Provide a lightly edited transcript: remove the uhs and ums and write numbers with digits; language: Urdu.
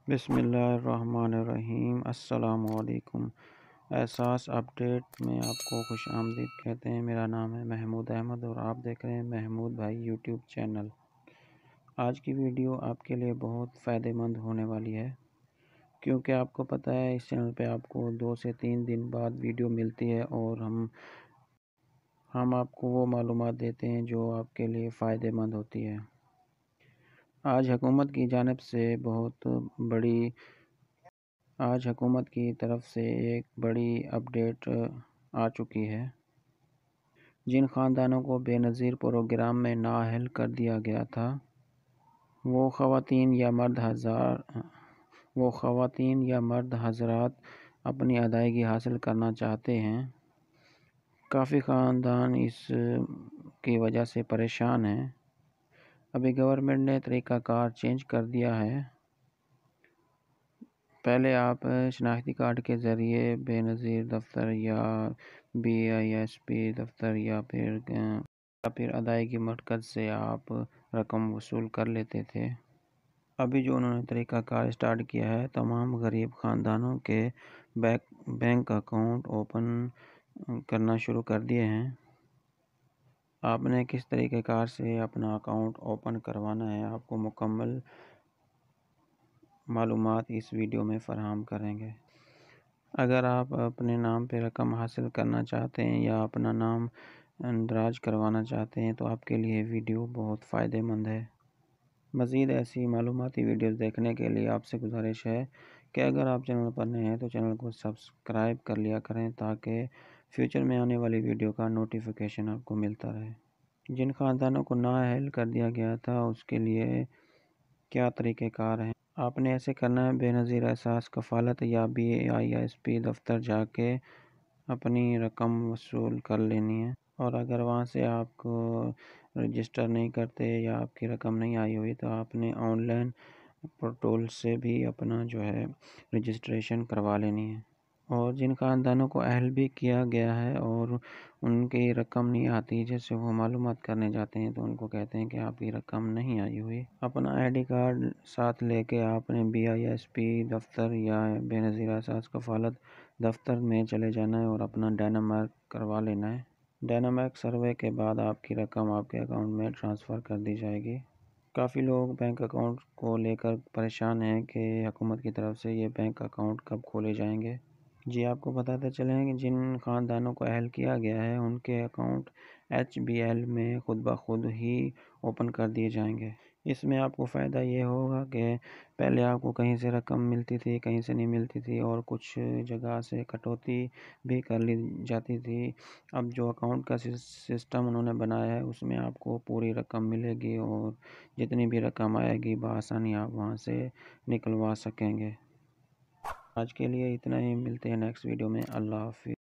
بسم اللہ الرحمن الرحیم۔ السلام علیکم۔ احساس اپڈیٹ میں آپ کو خوش آمدید کہتے ہیں۔ میرا نام ہے محمود احمد اور آپ دیکھ رہے ہیں محمود بھائی یوٹیوب چینل۔ آج کی ویڈیو آپ کے لیے بہت فائدہ مند ہونے والی ہے، کیونکہ آپ کو پتہ ہے اس چینل پہ آپ کو 2 سے 3 دن بعد ویڈیو ملتی ہے اور ہم آپ کو وہ معلومات دیتے ہیں جو آپ کے لیے فائدہ مند ہوتی ہے۔ آج حکومت کی طرف سے ایک بڑی اپڈیٹ آ چکی ہے۔ جن خاندانوں کو بے نظیر پروگرام میں نااہل کر دیا گیا تھا، وہ خواتین یا مرد حضرات اپنی ادائیگی حاصل کرنا چاہتے ہیں۔ کافی خاندان اس کی وجہ سے پریشان ہیں۔ ابھی گورنمنٹ نے طریقہ کار چینج کر دیا ہے۔ پہلے آپ شناختی کارڈ کے ذریعے بے نظیر دفتر یا BISP دفتر یا پھر ادائیگی مرکز سے آپ رقم وصول کر لیتے تھے۔ ابھی جو انہوں نے طریقہ کار اسٹارٹ کیا ہے، تمام غریب خاندانوں کے بینک اکاؤنٹ اوپن کرنا شروع کر دیے ہیں۔ آپ نے کس طریقہ کار سے اپنا اکاؤنٹ اوپن کروانا ہے، آپ کو مکمل معلومات اس ویڈیو میں فراہم کریں گے۔ اگر آپ اپنے نام پہ رقم حاصل کرنا چاہتے ہیں یا اپنا نام اندراج کروانا چاہتے ہیں تو آپ کے لیے ویڈیو بہت فائدہ مند ہے۔ مزید ایسی معلوماتی ویڈیوز دیکھنے کے لیے آپ سے گزارش ہے کہ اگر آپ چینل پر نئے ہیں تو چینل کو سبسکرائب کر لیا کریں تاکہ فیوچر میں آنے والی ویڈیو کا نوٹیفیکیشن آپ کو ملتا رہے۔ جن خاندانوں کو نااہل کر دیا گیا تھا اس کے لیے کیا طریقہ کار ہیں؟ آپ نے ایسے کرنا ہے، بے نظیر احساس کفالت یا BISP دفتر جا کے اپنی رقم وصول کر لینی ہے، اور اگر وہاں سے آپ کو رجسٹر نہیں کرتے یا آپ کی رقم نہیں آئی ہوئی تو آپ نے آن لائن پورٹل سے بھی اپنا رجسٹریشن کروا لینی ہے۔ اور جن خاندانوں کو اہل بھی کیا گیا ہے اور ان کی رقم نہیں آتی، جیسے وہ معلومات کرنے جاتے ہیں تو ان کو کہتے ہیں کہ آپ کی رقم نہیں آئی ہوئی، اپنا ID کارڈ ساتھ لے کے آپ نے BISP دفتر یا بے نظیر احساس کفالت دفتر میں چلے جانا ہے اور اپنا ڈائنامارک کروا لینا ہے۔ ڈائنامارک سروے کے بعد آپ کی رقم آپ کے اکاؤنٹ میں ٹرانسفر کر دی جائے گی۔ کافی لوگ بینک اکاؤنٹ کو لے کر پریشان ہیں کہ حکومت کی طرف سے یہ بینک اکاؤنٹ کب کھولے جائیں گے۔ جی آپ کو بتاتے چلیں کہ جن خاندانوں کو اہل کیا گیا ہے ان کے اکاؤنٹ HBL میں خود بخود ہی اوپن کر دیے جائیں گے۔ اس میں آپ کو فائدہ یہ ہوگا کہ پہلے آپ کو کہیں سے رقم ملتی تھی، کہیں سے نہیں ملتی تھی اور کچھ جگہ سے کٹوتی بھی کر لی جاتی تھی۔ اب جو اکاؤنٹ کا سسٹم انہوں نے بنایا ہے اس میں آپ کو پوری رقم ملے گی اور جتنی بھی رقم آئے گی بآسانی آپ وہاں سے نکلوا سکیں گے۔ آج کے لیے اتنا ہی، ملتے ہیں نیکسٹ ویڈیو میں۔ اللہ حافظ۔